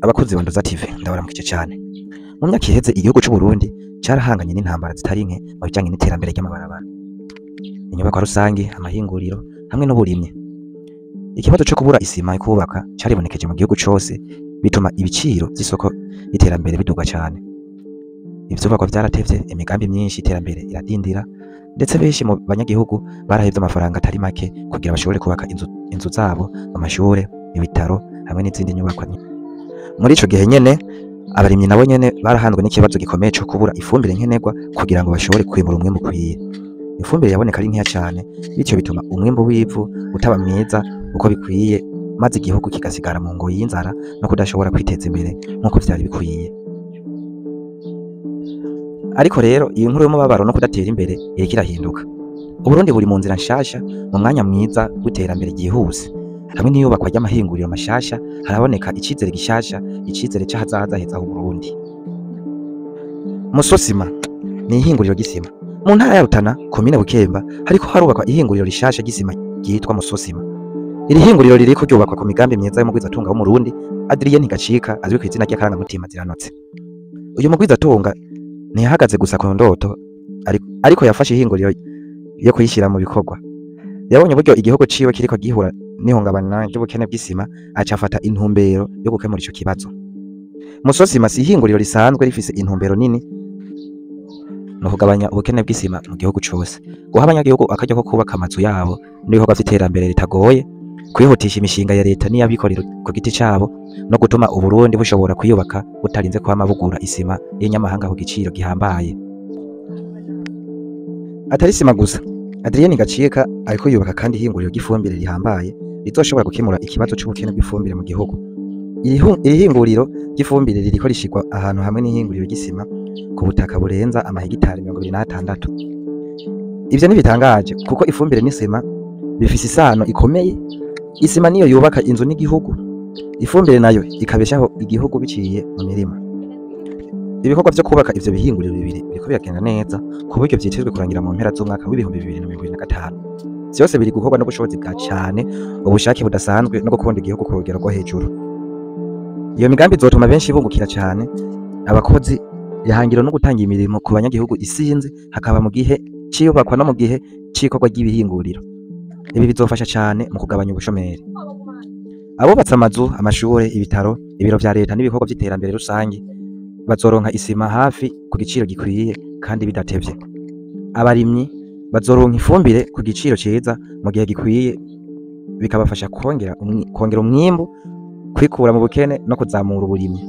Abakozi ba Ndoza TV ndabaramukije cyane. Mu myaka iheze igihugu cy'u Burundi cyarahanganye n'intambara zitari nke mu bijyanye n'iterambere ry'amabarabara, inyubako rusangi, amahinguriro hamwe n'uburimyi. Ikibazo cyo kubura isima yo kubaka cyaribonekeje mu gihugu cyose, bituma ibiciro by'isoko y'iterambere biduga cyane. Ivyubakwa byaratevye, imigambi myinshi y'iterambere iradindira, ndetse benshi mu banyagihugu barahevye amafaranga atari make kugira bashobore kubaka inzu zabo, amashure, ibitaro hamwe n'izindi nyubako. Muri ico gihe nyene abarimyi nabo nyene barahanzwe n'ikibazo gikomeye cyo kubura ifumbire nkenerwa kugira ngo bashobore kwimbura umwimbu ukwiye. Ifumbire yaboneka ari nkeya cyane, bityo bituma umwimbu w'ivu utaba mwiza uko bikwiye, maze igihugu kigasigara mu ngo y'inzara no kudashobora kwiteza imbere nk'uko vyari bikwiye. Ariko rero iyi nkuru y'umubabaro no kudatera imbere iriko irahinduka. Uburundi buri mu nzira nshasha, mu mwanya mwiza w'iterambere ryihuse. Hamwe n'iyubakwa ry'amahinguriro mashasha haraboneka icizere gishasha, icizere c'ahazaza heza h'u Burundi. Musosima ni ihinguriro ry'isima. Mu ntara ya Rutana, komine Bukemba, hariko harubakwa ihinguriro rishasha ry'isima ryitwa Musosima. Iri hinguriro ririko ryubakwa ku migambi myiza y'umugwizatunga w'umurundi Adrien Ntigacika, azwi ku izina ry'akarangamutima Ziranotse. Uyu mugwizatunga ntiyahagaze gusa ku ndoto, ariko yafashe ihinguriro yo kuyishira mu bikorwa. Yabonye uburyo igihugu ciwe kiriko gihura n'ihungabana ry'ubukene bw'isima, acafata intumbero yo gukemura ico kibazo. Musosima si ihinguriro risanzwe, rifise intumbero nini no kugabanya ubukene bw'isima mu gihugu cose, guha abanyagihugu akaryo ko kubaka amazu yabo n'ibikorwa vy'iterambere ritagoye, kwihutisha imishinga ya leta n'iy'abikorera ku giti cabo, no gutuma Uburundi bushobora kwiyubaka butarinze kwama bugura isima y'inyamahanga ku giciro gihambaye. Atari isima gusa, Adrien Ntigacika ariko yubaka kandi ihinguriro ry'ifumbire rihambaye rizoshobora gukemura ikibazo c'ubukene bw'ifumbire mu gihugu. Iri hinguriro ry'ifumbire ririko rishirwa ahantu hamwe n'ihinguriro ry'isima ku butaka burenza amahegitari 26. Ivyo ntibitangaje kuko ifumbire n'isima bifise isano ikomeye. Isima niyo yubaka inzu n'igihugu, ifumbire nayo ikabeshaho igihugu biciye mu mirima. Ibikorwa vyo kubaka ivyo bihinguriro bibiri biriko biragenda neza ku buryo vyitezwe kurangira mu mpera z'umwaka w'2025. Vyose biri gukorwa n'ubushobozi bwa cane, ubushake budasanzwe no gukunda igihugu ku rugero rwo hejuru. Iyo migambi izotuma benshi bungukira cane, abakozi, ihangiro no gutanga imirimo ku banyagihugu isinze, hakaba mu gihe ciyubakwa no mu gihe c'ikorwa ry'ibihinguriro. Ibi bizofasha cane mu kugabanya ubushomeri. Abubatse amazu, amashure, ibitaro, ibiro vya leta n'ibikorwa vy'iterambere rusangi bazoronka isima hafi ku giciro gikwiye kandi bidatevye. Abarimyi bazoronka ifumbire ku giciro ciza mu gihe gikwiye, bikabafasha kongera umwimbu, kwikura mu bukene no kuzamura uburimyi,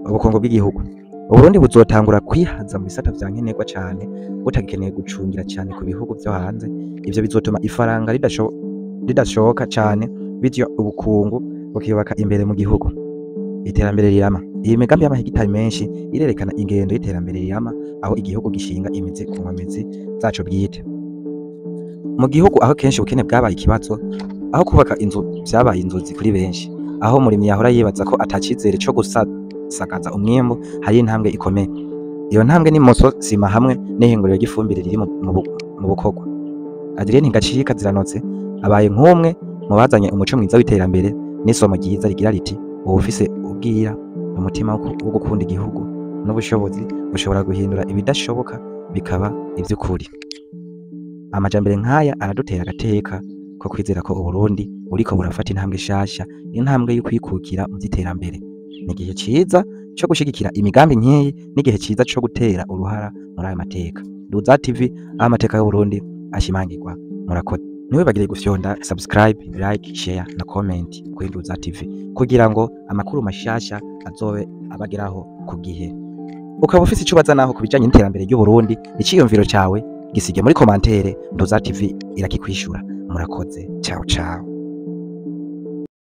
ubukungu bw'igihugu. Uburundi buzotangura kwihaza mu bisata vya nkenerwa cane, butagikeneye gucungira cane ku bihugu vyo hanze. Ivyo bizotuma ifaranga ridashoka cane, bityo ubukungu bukiyubaka imbere mu gihugu. Iterambere rirama. Iyi migambi y'amahegitari menshi irerekana ingendo y'iterambere rirama, aho igihugu gishinga imizi ku nkomezi zaco bwite. Mu gihugu aho kenshi ubukene bwabaye ikibazo, aho kubaka inzu vyabaye inzozi kuri benshi, aho umurimyi yahora yibaza ko atacizere co gusakaza umwimbu, hari intambwe ikomeye. Iyo ntambwe ni Musosima hamwe n'ihinguriro ry'ifumbire riri mu bukorwa. Adrien Ntigacika Ziranotse abaye nk'umwe mu bazanye umuco mwiza w'iterambere n'isomo ryiza rigira riti: ubufise ubwira, umutima wo gukunda igihugu n'ubushobozi bushobora guhindura ibidashoboka bikaba ivy'ukuri. Amajambere nk'aya aradutera agateka ko kwizera ko Uburundi buriko burafata intambwe shasha, intambwe yo kwikukira mu vy'iterambere. Ni igihe ciza co gushigikira imigambi nk'iyi, n'igihe ciza co gutera uruhara muri aya mateka. Ndoza TV, aho amateka y'Uburundi ashimangirwa. Murakoze. Ntiwibagire gufyonda subscribe, like, share na comment kuri Ndoza TV kugira ngo amakuru mashasha azobe abageraho ku gihe. Ukaba ufise ico ubaza naho kubijanye n'iterambere ry'u Burundi, iciyumviro cawe gisige muri commentaire, Ndoza TV irakikwishura. Murakoze. Ciao ciao.